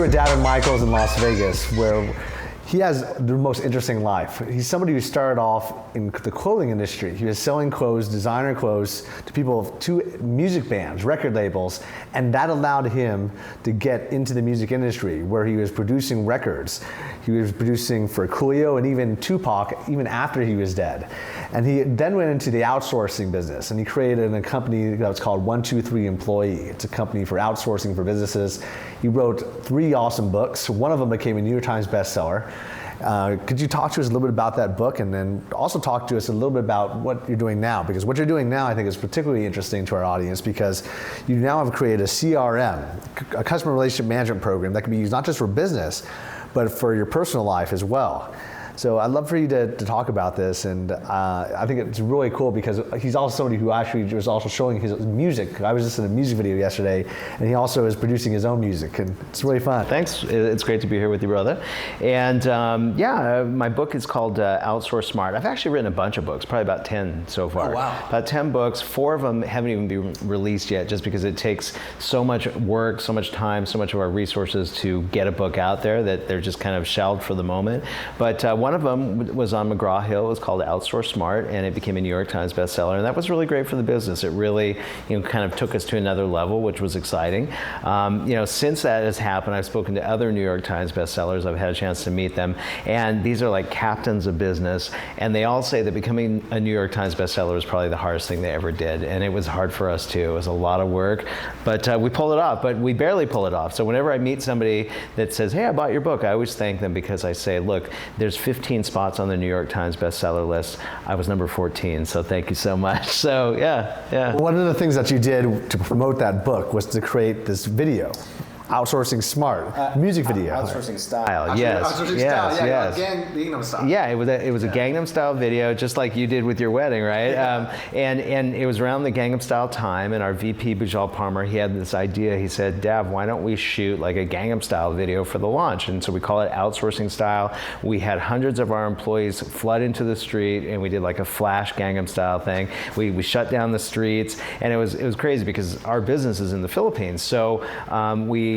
with Daven Michaels in Las Vegas, where he has the most interesting life. He's somebody who started off in the clothing industry. He was selling clothes, designer clothes, to people, to music bands, record labels, and that allowed him to get into the music industry, where he was producing records. He was producing for Coolio and even Tupac, even after he was dead. And he then went into the outsourcing business, and he created a company that was called 123 Employee. It's a company for outsourcing for businesses. He wrote 3 awesome books. One of them became a New York Times bestseller. Could you talk to us a little bit about that book, and then also talk to us a little bit about what you're doing now? Because what you're doing now, I think, is particularly interesting to our audience, because you now have created a CRM, a customer relationship management program that can be used not just for business, but for your personal life as well. So I'd love for you to talk about this, and I think it's really cool because he's also somebody who actually was also showing his music. I was just in a music video yesterday, and he also is producing his own music, and it's really fun. Thanks. It's great to be here with you, brother. And my book is called Outsourcing Smart. I've actually written a bunch of books, probably about 10 so far. Oh, wow. About 10 books. 4 of them haven't even been released yet, just because it takes so much work, so much time, so much of our resources to get a book out there that they're just kind of shelved for the moment. But one of them was on McGraw-Hill. It was called Outsourcing Smart, and it became a New York Times bestseller, and that was really great for the business. It really, kind of took us to another level, which was exciting. Since that has happened, I've spoken to other New York Times bestsellers. I've had a chance to meet them, and these are like captains of business, and they all say that becoming a New York Times bestseller was probably the hardest thing they ever did, and it was hard for us too. It was a lot of work, but we pulled it off, but we barely pull it off. So whenever I meet somebody that says, hey, I bought your book, I always thank them, because I say, look, there's 15 spots on the New York Times bestseller list. I was number 14, so thank you so much. So yeah. One of the things that you did to promote that book was to create this video. Outsourcing Smart, music video. Outsourcing Style, yes. Outsourcing yes, Style, yes. Gangnam Style. Yeah, it was a Gangnam Style video, just like you did with your wedding, right? Yeah. And it was around the Gangnam Style time, and our VP, Bujal Palmer, he had this idea. He said, Dav, why don't we shoot like a Gangnam Style video for the launch? And so we call it Outsourcing Style. We had hundreds of our employees flood into the street, and we did like a flash Gangnam Style thing. We shut down the streets, and it was crazy because our business is in the Philippines. So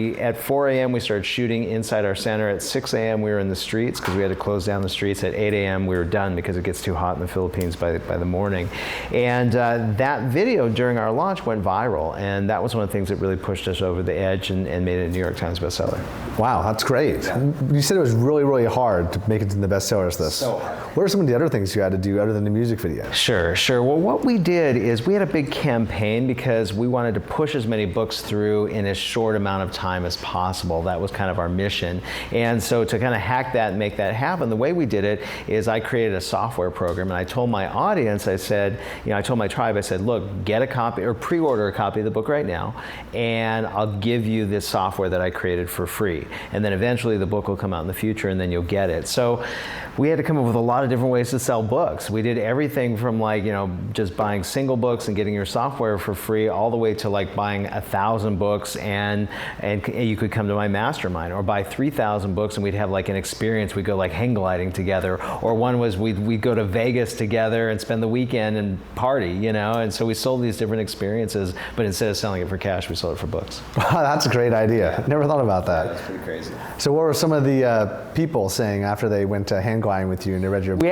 at 4 a.m. we started shooting inside our center. At 6 a.m. we were in the streets because we had to close down the streets. At 8 a.m. we were done because it gets too hot in the Philippines by the morning. And that video during our launch went viral, and that was one of the things that really pushed us over the edge and made it a New York Times bestseller. Wow, that's great. Yeah. You said it was really, really hard to make it to the bestsellers list. So hard. What are some of the other things you had to do other than the music video? Sure. Well, what we did is we had a big campaign because we wanted to push as many books through in as short amount of time as possible. That was kind of our mission. And so to kind of hack that and make that happen, the way we did it is I created a software program, and I told my audience, I said, I told my tribe, I said, look, get a copy or pre-order a copy of the book right now, and I'll give you this software that I created for free. And then eventually the book will come out in the future, and then you'll get it. So we had to come up with a lot of different ways to sell books. We did everything from just buying single books and getting your software for free, all the way to like buying 1,000 books and you could come to my mastermind, or buy 3,000 books and we'd have like an experience. We'd go like hang gliding together, or one was we'd go to Vegas together and spend the weekend and party, and so we sold these different experiences, but instead of selling it for cash, we sold it for books. Wow, that's a great idea. Yeah. Never thought about that. That's pretty crazy. So what were some of the people saying after they went to hang gliding with you and they read your book?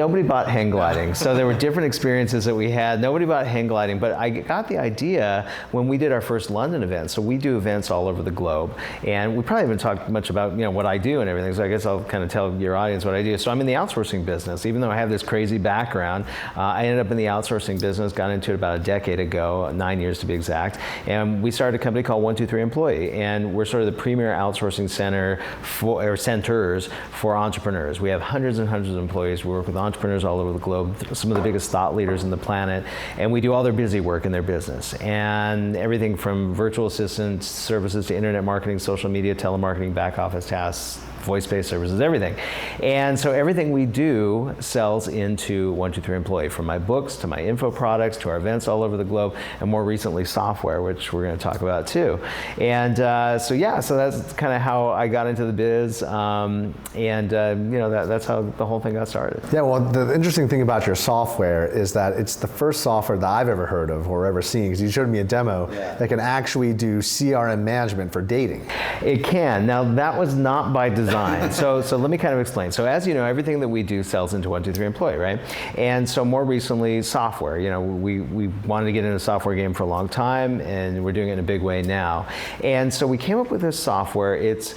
Nobody bought hang gliding. So there were different experiences that we had. Nobody bought hang gliding, but I got the idea when we did our first London event. So we do events all over the globe, and we probably haven't talked much about what I do and everything. So I guess I'll kind of tell your audience what I do. So I'm in the outsourcing business. Even though I have this crazy background, I ended up in the outsourcing business. Got into it about a decade ago, 9 years to be exact. And we started a company called 123 Employee, and we're sort of the premier outsourcing centers for entrepreneurs. We have hundreds and hundreds of employees. We work with entrepreneurs all over the globe, some of the biggest thought leaders on the planet, and we do all their busy work in their business. And everything from virtual assistant services to internet marketing, social media, telemarketing, back office tasks, voice-based services, everything. And so everything we do sells into 123 Employee, from my books to my info products to our events all over the globe, and more recently software, which we're going to talk about too. And so that's kind of how I got into the biz, that's how the whole thing got started. Yeah, well, the interesting thing about your software is that it's the first software that I've ever heard of or ever seen, because you showed me a demo that can actually do CRM management for dating. It can. Now, that was not by design. So let me kind of explain. So as you know, everything that we do sells into 123 Employee, right? And so more recently, software. We wanted to get into the software game for a long time, and we're doing it in a big way now. And so we came up with this software. It's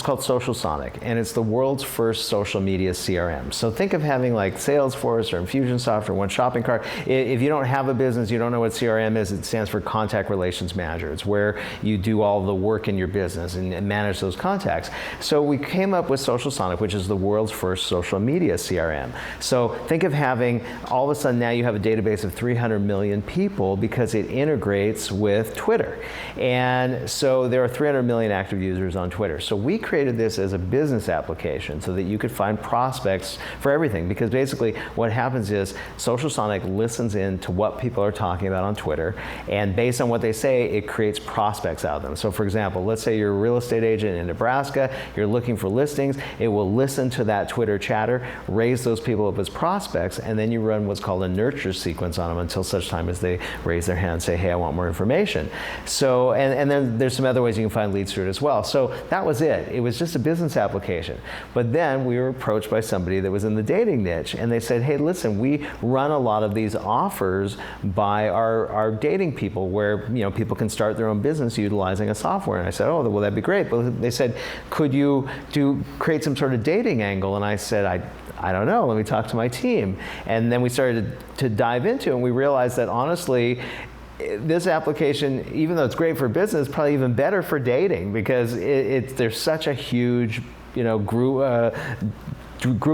called Social Sonic, and it's the world's first social media CRM. So think of having like Salesforce or Infusionsoft or One Shopping Cart. If you don't have a business, you don't know what CRM is, it stands for Contact Relations Manager. It's where you do all the work in your business and manage those contacts. So we came up with Social Sonic, which is the world's first social media CRM. So think of having, all of a sudden now you have a database of 300 million people because it integrates with Twitter. And so there are 300 million active users on Twitter. So we created this as a business application so that you could find prospects for everything, because basically what happens is Social Sonic listens in to what people are talking about on Twitter, and based on what they say, it creates prospects out of them. So for example, let's say you're a real estate agent in Nebraska, you're looking for listings, it will listen to that Twitter chatter, raise those people up as prospects, and then you run what's called a nurture sequence on them until such time as they raise their hand and say, hey, I want more information. So, and then there's some other ways you can find leads through it as well. So that was it. It was just a business application. But then we were approached by somebody that was in the dating niche, and they said, hey, listen, we run a lot of these offers by our dating people where people can start their own business utilizing a software. And I said, oh, well, that'd be great. But they said, could you create some sort of dating angle? And I said, I don't know, let me talk to my team. And then we started to dive into it, and we realized that honestly, this application, even though it's great for business, probably even better for dating, because there's such a huge group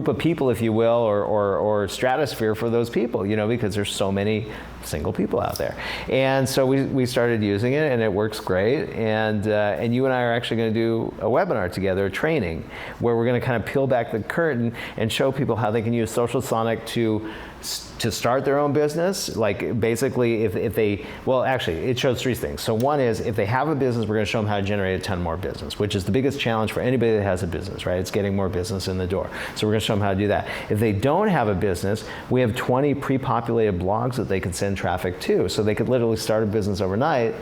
of people, if you will, or stratosphere for those people, because there's so many single people out there. And so we started using it, and it works great. And you and I are actually going to do a webinar together, a training, where we're going to kind of peel back the curtain and show people how they can use Social Sonic to start their own business. Like basically actually it shows three things. So one is, if they have a business, we're going to show them how to generate a ton more business, which is the biggest challenge for anybody that has a business, right? It's getting more business in the door. So we're going to show them how to do that. If they don't have a business, we have 20 pre-populated blogs that they can send traffic to. So they could literally start a business overnight.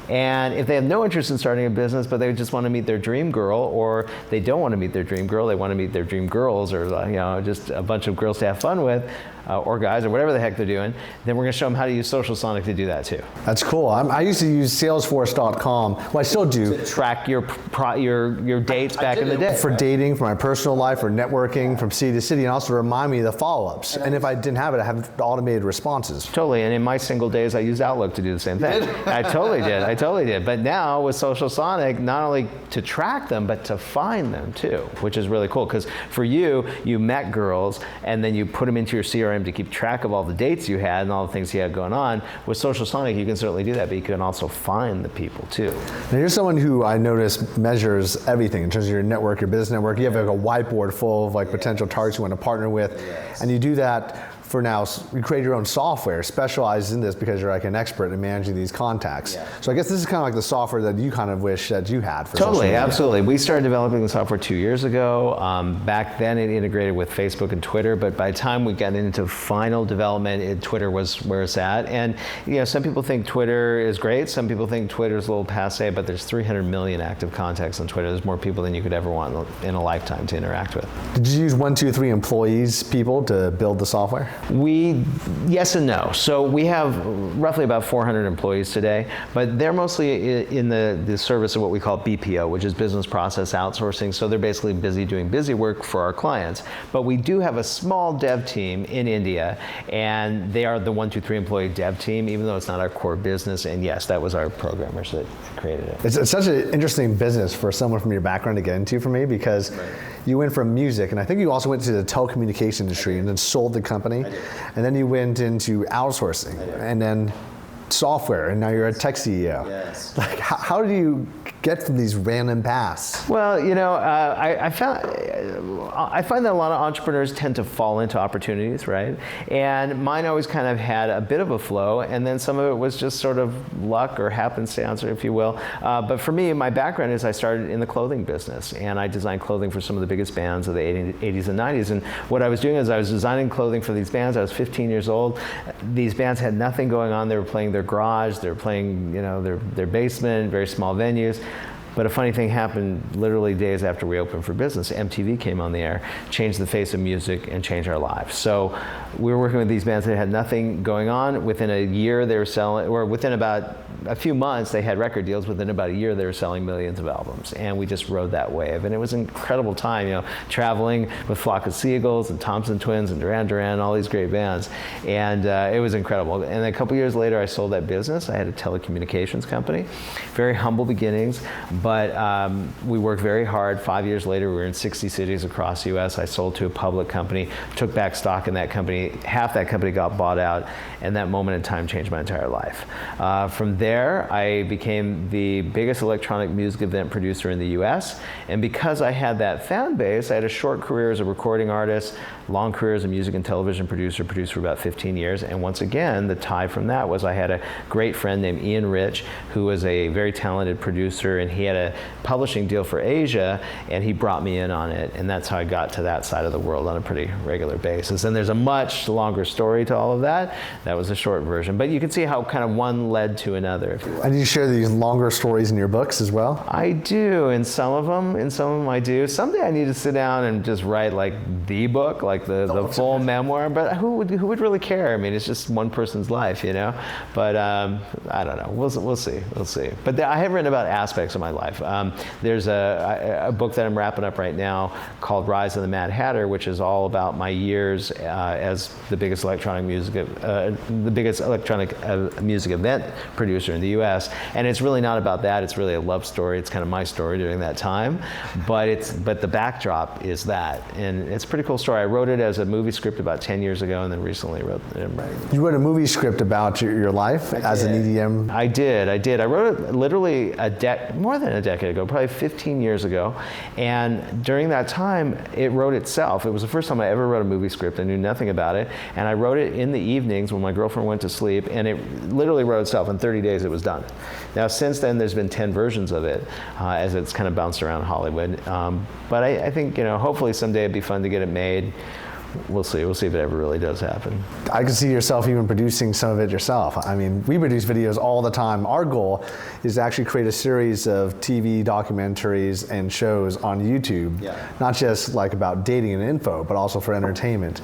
And if they have no interest in starting a business, but they just want to meet their dream girl, or they don't want to meet their dream girl, they want to meet their dream girls, or just a bunch of girls to have fun with, or guys, or whatever the heck they're doing, then we're going to show them how to use Social Sonic to do that too. That's cool. I used to use Salesforce.com. Well, I still do. To track your dates back in the day. For dating, for my personal life, for networking, from city to city, and also remind me of the follow-ups. And if I didn't have it, I have automated responses. Totally. And in my single days, I used Outlook to do the same thing. I totally did. But now with Social Sonic, not only to track them, but to find them too, which is really cool. Because for you met girls, and then you put them into your CRM to keep track of all the dates you had and all the things you had going on. With Social Sonic, you can certainly do that, but you can also find the people too. Now you're someone who I notice measures everything in terms of your network, your business network. You have like a whiteboard full of potential targets you want to partner with, and you do that. For now, you create your own software, specialized in this because you're like an expert in managing these contacts. Yeah. So I guess this is kind of like the software that you kind of wish that you had for Totally, absolutely. We started developing the software 2 years ago. Back then it integrated with Facebook and Twitter, but by the time we got into final development, Twitter was where it's at. And some people think Twitter is great, some people think Twitter is a little passe, but there's 300 million active contacts on Twitter. There's more people than you could ever want in a lifetime to interact with. Did you use 123 employees, people, to build the software? Yes and no. So we have roughly about 400 employees today, but they're mostly in the service of what we call BPO, which is business process outsourcing. So they're basically doing busy work for our clients. But we do have a small dev team in India, and they are the 123 employee dev team, even though it's not our core business. And yes, that was our programmers that created it. It's such an interesting business for someone from your background to get into for me, because you went from music, and I think you also went to the telecommunication industry and then sold the company. And then you went into outsourcing, and then software, and now you're a tech CEO. Yes. Like, how do you get from these random paths? Well, I find that a lot of entrepreneurs tend to fall into opportunities, right? And mine always kind of had a bit of a flow, and then some of it was just sort of luck or happenstance, if you will. But for me, my background is I started in the clothing business, and I designed clothing for some of the biggest bands of the 80s and 90s. And what I was doing is I was designing clothing for these bands. I was 15 years old. These bands had nothing going on. They were playing their garage. They were playing, their basement, very small venues. But a funny thing happened literally days after we opened for business. MTV came on the air, changed the face of music, and changed our lives. So we were working with these bands that had nothing going on. Within a year, they were selling, or within about a few months, they had record deals. Within about a year, they were selling millions of albums. And we just rode that wave. And it was an incredible time, traveling with Flock of Seagulls and Thompson Twins and Duran Duran, all these great bands. And it was incredible. And a couple years later, I sold that business. I had a telecommunications company. Very humble beginnings. But we worked very hard. 5 years later, we were in 60 cities across the US. I sold to a public company, took back stock in that company. Half that company got bought out, and that moment in time changed my entire life. From there, I became the biggest electronic music event producer in the US. And because I had that fan base, I had a short career as a recording artist, long career as a music and television producer, produced for about 15 years. And once again, the tie from that was I had a great friend named Ian Rich, who was a very talented producer, and he had a publishing deal for Asia, and he brought me in on it. And that's how I got to that side of the world on a pretty regular basis. And there's a much longer story to all of that. That was a short version. But you can see how kind of one led to another, if you will. And you share these longer stories in your books as well? I do, in some of them I do. Someday I need to sit down and just write like the book, like the full memoir, but who would really care? I mean, it's just one person's life, But I don't know. We'll see. But I have written about aspects of my life. There's a book that I'm wrapping up right now called Rise of the Mad Hatter, which is all about my years as the biggest electronic music event producer in the U.S. And it's really not about that. It's really a love story. It's kind of my story during that time. But the backdrop is that, and it's a pretty cool story. I wrote it as a movie script about 10 years ago, and then recently wrote it. You wrote a movie script about your life as an EDM? I did. I wrote it literally more than a decade ago, probably 15 years ago. And during that time, it wrote itself. It was the first time I ever wrote a movie script. I knew nothing about it. And I wrote it in the evenings when my girlfriend went to sleep, and it literally wrote itself. In 30 days, it was done. Now, since then, there's been 10 versions of it as it's kind of bounced around Hollywood. But I think, hopefully someday it'd be fun to get it made. We'll see. We'll see if it ever really does happen. I can see yourself even producing some of it yourself. I mean, we produce videos all the time. Our goal is to actually create a series of TV documentaries and shows on YouTube, not just like about dating and info, but also for entertainment.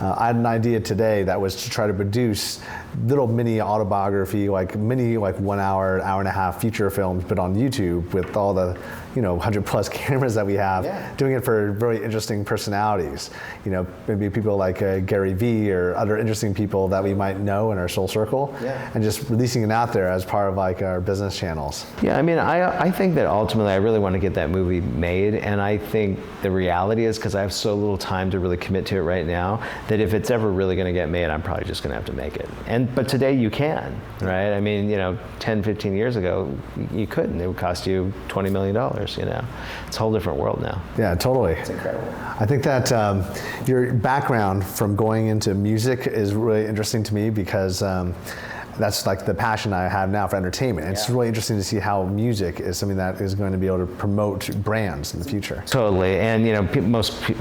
I had an idea today that was to try to produce little mini autobiography, like 1 hour, hour and a half feature films, but on YouTube with all the 100 plus cameras that we have, doing it for very interesting personalities. Maybe people like Gary Vee or other interesting people that we might know in our soul circle, and just releasing it out there as part of like our business channels. Yeah, I mean, I think that ultimately I really want to get that movie made, and I think the reality is, because I have so little time to really commit to it right now, that if it's ever really going to get made, I'm probably just going to have to make it. But today you can, right? I mean, 10, 15 years ago, you couldn't. It would cost you $20 million, It's a whole different world now. Yeah, totally. It's incredible. I think that your background from going into music is really interesting to me because that's like the passion I have now for entertainment. It's really interesting to see how music is something that is going to be able to promote brands in the future. Totally, and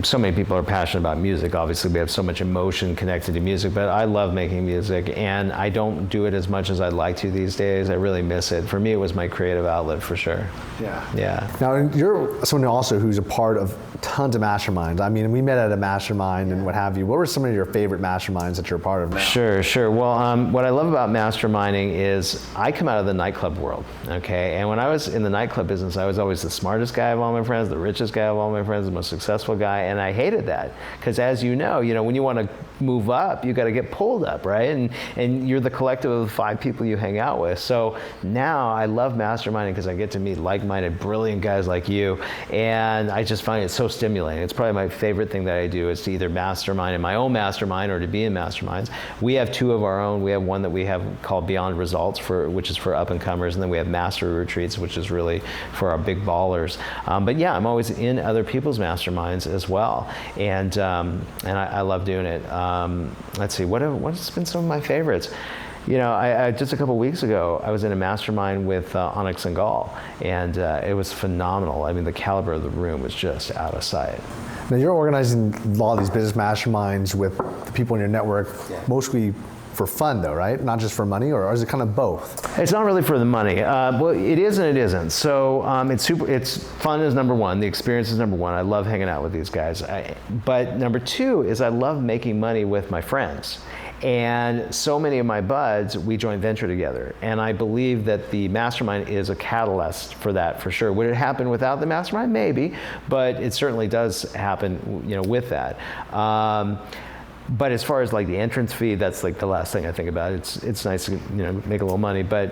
so many people are passionate about music. Obviously, we have so much emotion connected to music, but I love making music, and I don't do it as much as I'd like to these days. I really miss it. For me, it was my creative outlet for sure. Yeah. Now, you're someone also who's a part of tons of masterminds. I mean, we met at a mastermind and what have you. What were some of your favorite masterminds that you're a part of now? Sure. Well, what I love about masterminding is I come out of the nightclub world, okay? And when I was in the nightclub business, I was always the smartest guy of all my friends, the richest guy of all my friends, the most successful guy, and I hated that. Because as you know, when you want to move up, you got to get pulled up, right? And you're the collective of the 5 people you hang out with. So now I love masterminding because I get to meet like-minded, brilliant guys like you, and I just find it so stimulating. It's probably my favorite thing that I do is to either mastermind in my own mastermind or to be in masterminds. We have 2 of our own. We have one that we have called Beyond Results, which is for up and comers, and then we have mastery retreats, which is really for our big ballers. But yeah, I'm always in other people's masterminds as well, and I love doing it. Let's see, what's been some of my favorites? You know, I just a couple weeks ago, I was in a mastermind with Onyx and Gall, and it was phenomenal. I mean, the caliber of the room was just out of sight. Now you're organizing a lot of these business masterminds with the people in your network, mostly for fun though, right? Not just for money, or is it kind of both? It's not really for the money. Well, it is and it isn't. So it's fun is number one. The experience is number one. I love hanging out with these guys. But number two is I love making money with my friends. And so many of my buds, we joint venture together. And I believe that the mastermind is a catalyst for that, for sure. Would it happen without the mastermind? Maybe, but it certainly does happen, you know, with that. But as far as like the entrance fee, that's like the last thing I think about. It's nice to, you know, make a little money, but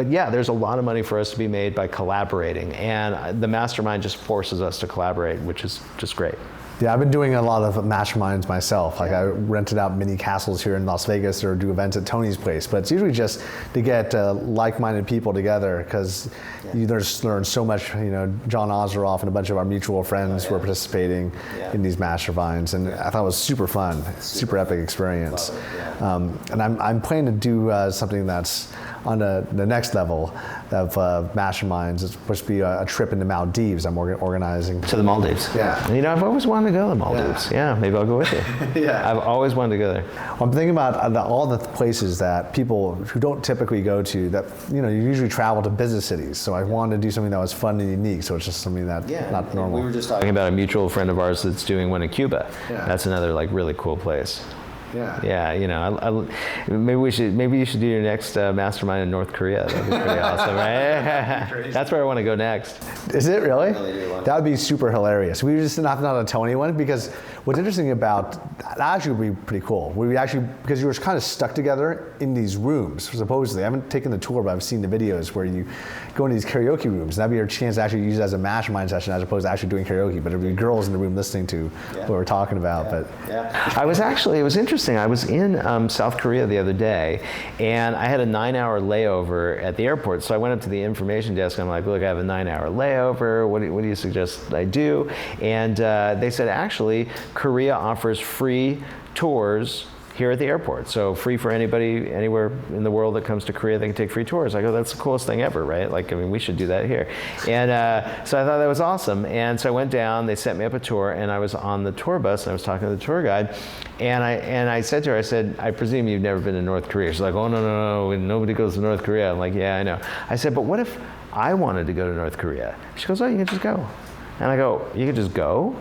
yeah, there's a lot of money for us to be made by collaborating, and the mastermind just forces us to collaborate, which is just great. Yeah, I've been doing a lot of masterminds myself. Like I rented out mini castles here in Las Vegas or do events at Tony's place. But it's usually just to get like-minded people together, because you just learn so much. You know, John Ozeroff and a bunch of our mutual friends were participating in these masterminds, and I thought it was super fun, super epic experience. And I'm planning to do something that's on the next level of masterminds. It's supposed to be a trip into Maldives I'm organizing. To the Maldives? Yeah. You know, I've always wanted to go to the Maldives. Yeah, maybe I'll go with you. Yeah. I've always wanted to go there. Well, I'm thinking about all the places that people who don't typically go to, that, you know, you usually travel to business cities. So I wanted to do something that was fun and unique. So it's just something that not normal. We were just talking about a mutual friend of ours that's doing one in Cuba. Yeah. That's another like really cool place. Yeah, you know, maybe you should do your next mastermind in North Korea. That'd be pretty awesome, right? That's where I want to go next. Is it really? That would be super hilarious. We just not to tell anyone, because what's interesting about that actually would be pretty cool. We actually, because you were kind of stuck together in these rooms, supposedly. I haven't taken the tour, but I've seen the videos where you go into these karaoke rooms, and that'd be your chance to actually use it as a mastermind session as opposed to actually doing karaoke. But it'd be girls in the room listening to what we're talking about. It was interesting. I was in South Korea the other day, and I had a 9-hour layover at the airport. So I went up to the information desk, and I'm like, look, I have a 9-hour layover. What do you suggest I do? And they said, actually, Korea offers free tours here at the airport. So free for anybody anywhere in the world that comes to Korea, they can take free tours. I go, that's the coolest thing ever, right? Like, I mean, we should do that here. And so I thought that was awesome. And so I went down, they set me up a tour, and I was on the tour bus, and I was talking to the tour guide, and I said to her, I said, I presume you've never been to North Korea. She's like, oh, no, nobody goes to North Korea. I'm like, yeah, I know. I said, but what if I wanted to go to North Korea? She goes, oh, you can just go. And I go, you can just go?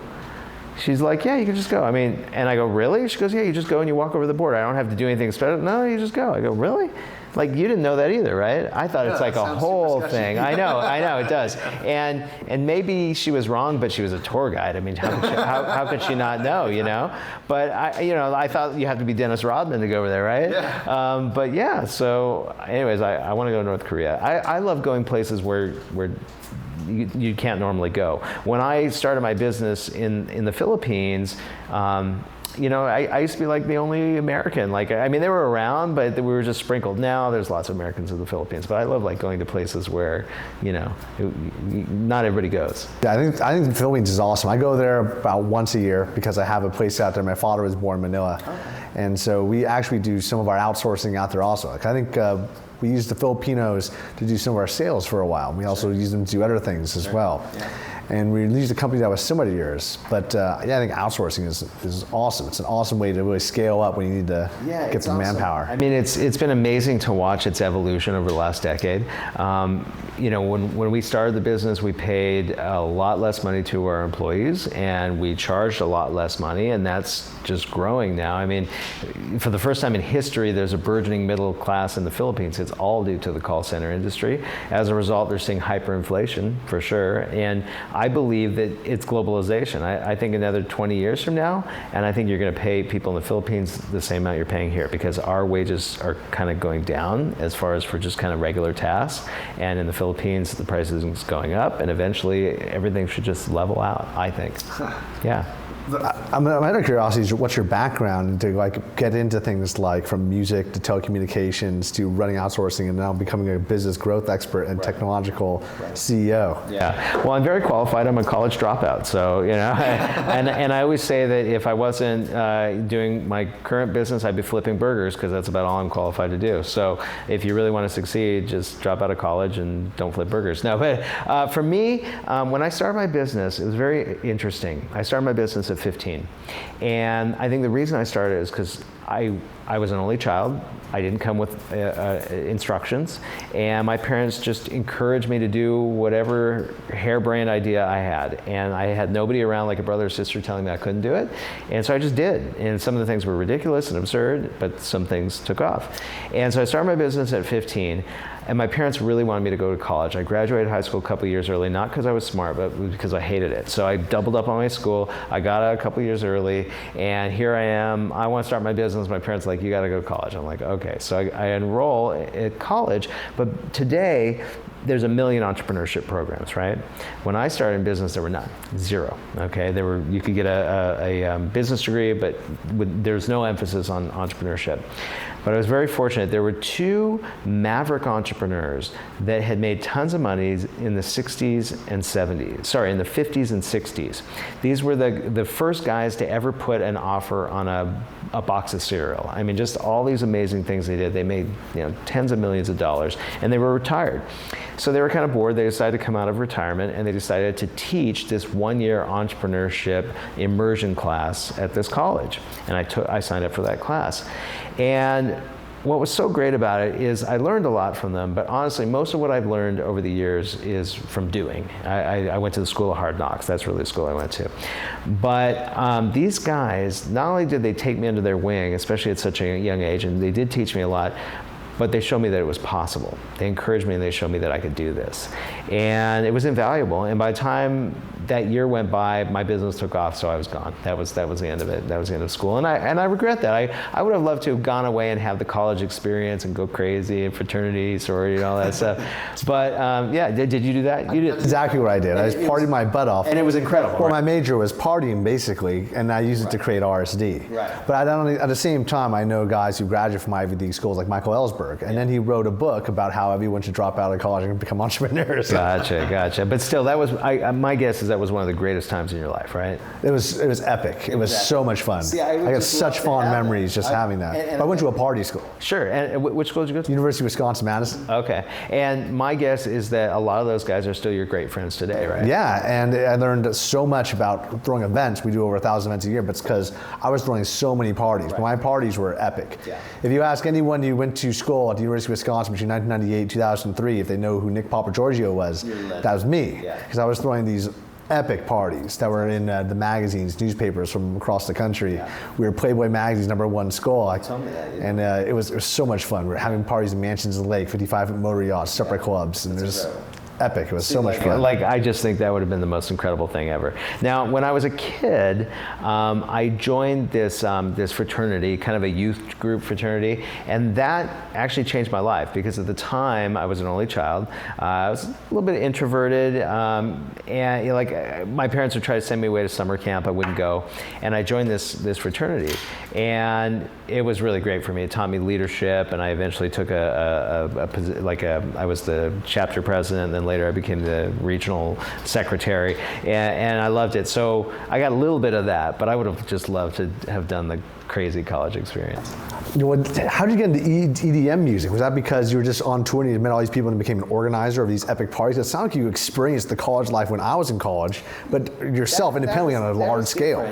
She's like, yeah, you can just go. I mean, and I go, really? She goes, yeah, you just go and you walk over the border. I don't have to do anything special. No, you just go. I go, really? Like, you didn't know that either, right? I thought it's like a whole thing. I know, it does. And maybe she was wrong, but she was a tour guide. I mean, how could she not know, you know? But I thought you have to be Dennis Rodman to go over there, right? Yeah. But yeah, so anyways, I want to go to North Korea. I love going places where you can't normally go. When I started my business in the Philippines, I used to be like the only American. Like, I mean, they were around, but we were just sprinkled. Now there's lots of Americans in the Philippines, but I love like going to places where, not everybody goes. Yeah, I think the Philippines is awesome. I go there about once a year because I have a place out there. My father was born in Manila. Okay. And so we actually do some of our outsourcing out there also. Like, I think we use the Filipinos to do some of our sales for a while. We also use them to do other things as well. Yeah. And we used a company that was similar to yours. But I think outsourcing is awesome. It's an awesome way to really scale up when you need to get some manpower. I mean, it's been amazing to watch its evolution over the last decade. When we started the business, we paid a lot less money to our employees, and we charged a lot less money, and that's just growing now. I mean, for the first time in history, there's a burgeoning middle class in the Philippines. It's all due to the call center industry. As a result, they're seeing hyperinflation for sure. And I believe that it's globalization. I think another 20 years from now, and I think you're going to pay people in the Philippines the same amount you're paying here, because our wages are kind of going down as far as for just kind of regular tasks. And in the Philippines, the prices is going up, and eventually everything should just level out, I think. Yeah. I'm out of curiosity, what's your background to like get into things like from music to telecommunications to running outsourcing and now becoming a business growth expert and technological CEO? Yeah, well, I'm very qualified. I'm a college dropout, so and I always say that if I wasn't doing my current business, I'd be flipping burgers because that's about all I'm qualified to do. So if you really want to succeed, just drop out of college and don't flip burgers. No, but for me, when I started my business, it was very interesting. I started my business at 15. And I think the reason I started is because I was an only child. I didn't come with instructions. And my parents just encouraged me to do whatever harebrained idea I had. And I had nobody around like a brother or sister telling me I couldn't do it. And so I just did. And some of the things were ridiculous and absurd, but some things took off. And so I started my business at 15. And my parents really wanted me to go to college. I graduated high school a couple years early, not because I was smart, but because I hated it. So I doubled up on my school. I got out a couple years early, and here I am. I want to start my business. My parents are like, you got to go to college. I'm like, okay. So I enroll at college, but today, there's a million entrepreneurship programs, right? When I started in business, there were none, zero. Okay, you could get a business degree, but there's no emphasis on entrepreneurship. But I was very fortunate. There were two maverick entrepreneurs that had made tons of money in the 60s and 70s. Sorry, in the 50s and 60s. These were the first guys to ever put an offer on a box of cereal. I mean, just all these amazing things they did. They made tens of millions of dollars, and they were retired. So they were kind of bored. They decided to come out of retirement, and they decided to teach this one-year entrepreneurship immersion class at this college. And I signed up for that class. And what was so great about it is I learned a lot from them, but honestly, most of what I've learned over the years is from doing. I went to the School of Hard Knocks. That's really the school I went to. But these guys, not only did they take me under their wing, especially at such a young age, and they did teach me a lot, but they showed me that it was possible. They encouraged me and they showed me that I could do this. And it was invaluable. And by the time that year went by, my business took off, so I was gone. That was the end of it. That was the end of school. And I regret that. I would have loved to have gone away and have the college experience and go crazy and fraternity, sorority, and all that stuff. But yeah, did you do that? You did. That's exactly what I did. I was partying my butt off. And it was incredible. Well, my major was partying, basically, and I used it to create RSD. Right. But at the same time, I know guys who graduate from Ivy League schools like Michael Ellsberg. And then he wrote a book about how everyone should drop out of college and become entrepreneurs. Gotcha. But still, that was my guess is that was one of the greatest times in your life, right? It was epic. It was so much fun. See, I got such fond memories just having that. I went to a party school. Sure. And which school did you go to? University of Wisconsin-Madison. Okay. And my guess is that a lot of those guys are still your great friends today, right? Yeah, and I learned so much about throwing events. We do over 1,000 events a year, but it's because I was throwing so many parties. Right. My parties were epic. Yeah. If you ask anyone who went to school at the University of Wisconsin between 1998 and 2003, if they know who Nick Papagiorgio was, that was me. Because I was throwing these epic parties that were in the magazines, newspapers from across the country. Yeah. We were Playboy Magazine's #1 school. Tell me that. And it was so much fun. We were having parties in mansions in the lake, 55-foot motor yachts, separate clubs, and there's epic. It was so much fun. I just think that would have been the most incredible thing ever. Now, when I was a kid, I joined this fraternity, kind of a youth group fraternity, and that actually changed my life because at the time I was an only child. I was a little bit introverted, and my parents would try to send me away to summer camp. I wouldn't go, and I joined this fraternity, and it was really great for me. It taught me leadership, and I eventually took I was the chapter president, and then later I became the regional secretary, and I loved it. So I got a little bit of that, but I would have just loved to have done the crazy college experience. How did you get into EDM music? Was that because you were just on tour and you met all these people and became an organizer of these epic parties? It sounded like you experienced the college life when I was in college, but yourself independently on a large scale.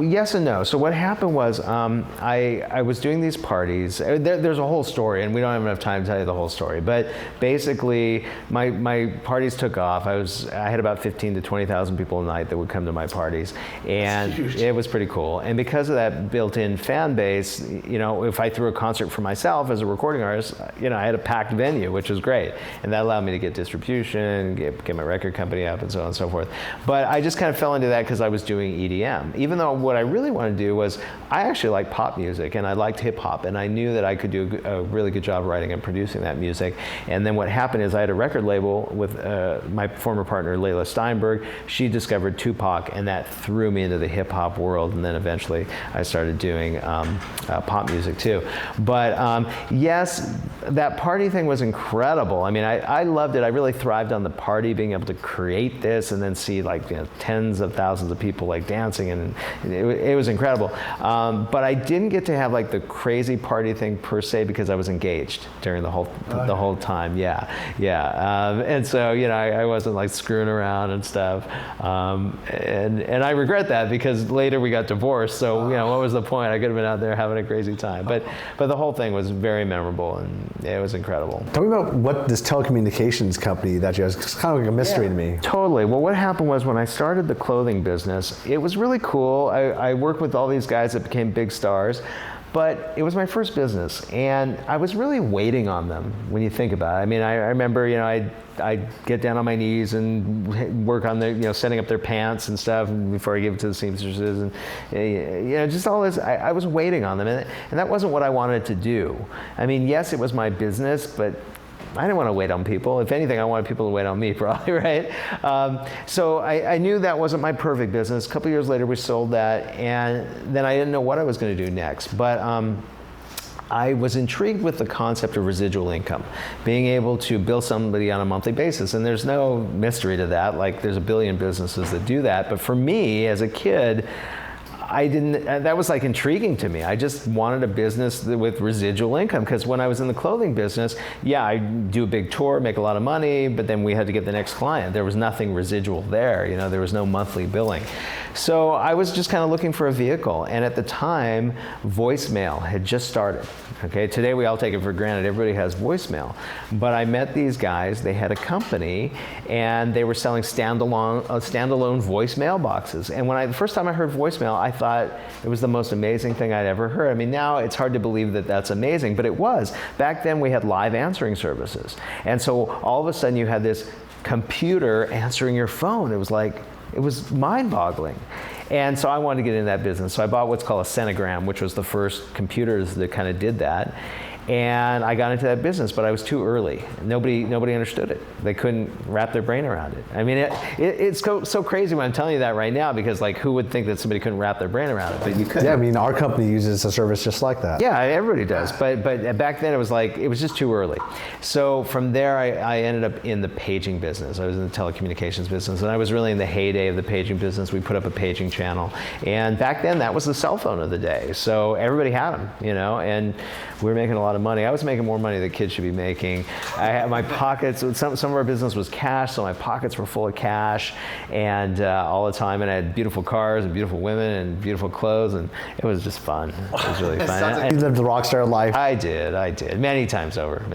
Yes and no. So what happened was I was doing these parties. There's a whole story, and we don't have enough time to tell you the whole story. But basically, my parties took off. I had about 15 to 20,000 people a night that would come to my parties, and it was pretty cool. And because of that built-in fan base, if I threw a concert for myself as a recording artist, I had a packed venue, which was great. And that allowed me to get distribution, get my record company up, and so on and so forth. But I just kind of fell into that because I was doing EDM. Even though what I really wanted to do was, I actually liked pop music and I liked hip hop, and I knew that I could do a really good job writing and producing that music. And then what happened is I had a record label with my former partner, Layla Steinberg. She discovered Tupac, and that threw me into the hip hop world. And then eventually I started doing pop music too. But yes, that party thing was incredible. I mean, I loved it. I really thrived on the party, being able to create this and then see tens of thousands of people dancing, and it was incredible. But I didn't get to have the crazy party thing per se because I was engaged during the whole time. Yeah. And so I wasn't screwing around and stuff. And I regret that because later we got divorced. So what was the point? I could have been out there having a crazy time. But the whole thing was very memorable, and it was incredible. Tell me about what this telecommunications company that you have. It's kind of like a mystery to me. Totally. Well, what happened was when I started the clothing business, it was really cool. I worked with all these guys that became big stars. But it was my first business, and I was really waiting on them when you think about it. I mean, I remember, I'd get down on my knees and work on their, setting up their pants and stuff before I give it to the seamstresses, and just all this. I was waiting on them, and that wasn't what I wanted to do. I mean, yes, it was my business, but I didn't want to wait on people. If anything, I wanted people to wait on me, probably, right? So I knew that wasn't my perfect business. A couple years later, we sold that, and then I didn't know what I was going to do next. But I was intrigued with the concept of residual income, being able to bill somebody on a monthly basis. And there's no mystery to that. There's a billion businesses that do that. But for me, as a kid, that was intriguing to me. I just wanted a business with residual income, because when I was in the clothing business, I do a big tour, make a lot of money, but then we had to get the next client. There was nothing residual there, there was no monthly billing. So I was just kind of looking for a vehicle, and at the time, voicemail had just started. Okay, today we all take it for granted, everybody has voicemail. But I met these guys, they had a company, and they were selling standalone voicemail boxes. And the first time I heard voicemail, I thought it was the most amazing thing I'd ever heard. I mean, now it's hard to believe that that's amazing, but it was. Back then we had live answering services. And so all of a sudden you had this computer answering your phone. It was mind-boggling. And so I wanted to get into that business. So I bought what's called a Centigram, which was the first computers that kind of did that. And I got into that business, but I was too early. Nobody understood it. They couldn't wrap their brain around it. I mean, it's so crazy when I'm telling you that right now, because who would think that somebody couldn't wrap their brain around it? But you could. Yeah, I mean, our company uses a service just like that. Yeah, everybody does. But back then it was just too early. So from there, I ended up in the paging business. I was in the telecommunications business, and I was really in the heyday of the paging business. We put up a paging channel, and back then that was the cell phone of the day. So everybody had them, and we were making a lot of money. I was making more money than kids should be making. I had my pockets, some of our business was cash, so my pockets were full of cash, and all the time, and I had beautiful cars and beautiful women and beautiful clothes, and it was just fun. It was really fun. You lived the rock star life. I did. Many times over,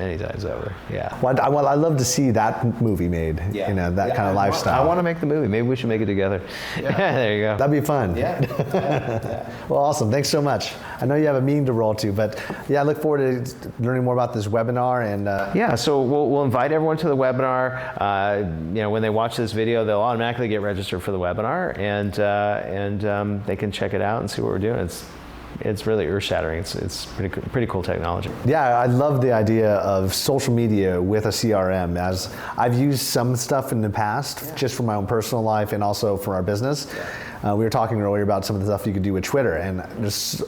yeah. Well, I love to see that movie made, that kind of lifestyle. I want to make the movie. Maybe we should make it together. Yeah. There you go. That'd be fun. Yeah. Well, awesome. Thanks so much. I know you have a meeting to roll to, but I look forward to learning more about this webinar. And so we'll invite everyone to the webinar. When they watch this video, they'll automatically get registered for the webinar, and they can check it out and see what we're doing. It's really earth-shattering. It's pretty cool technology. Yeah, I love the idea of social media with a CRM, as I've used some stuff in the past, just for my own personal life and also for our business. We were talking earlier about some of the stuff you could do with Twitter, and there's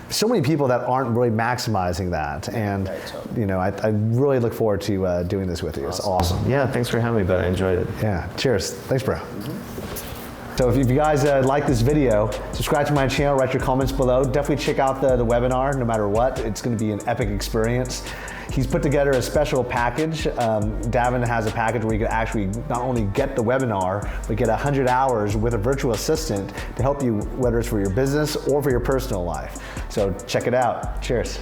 so many people that aren't really maximizing that. And I really look forward to doing this with you. It's awesome. Yeah, thanks for having me, bud. I enjoyed it. Yeah, cheers. Thanks, bro. So if you guys like this video, subscribe to my channel, write your comments below. Definitely check out the webinar no matter what. It's going to be an epic experience. He's put together a special package. Daven has a package where you can actually not only get the webinar, but get 100 hours with a virtual assistant to help you, whether it's for your business or for your personal life. So check it out. Cheers.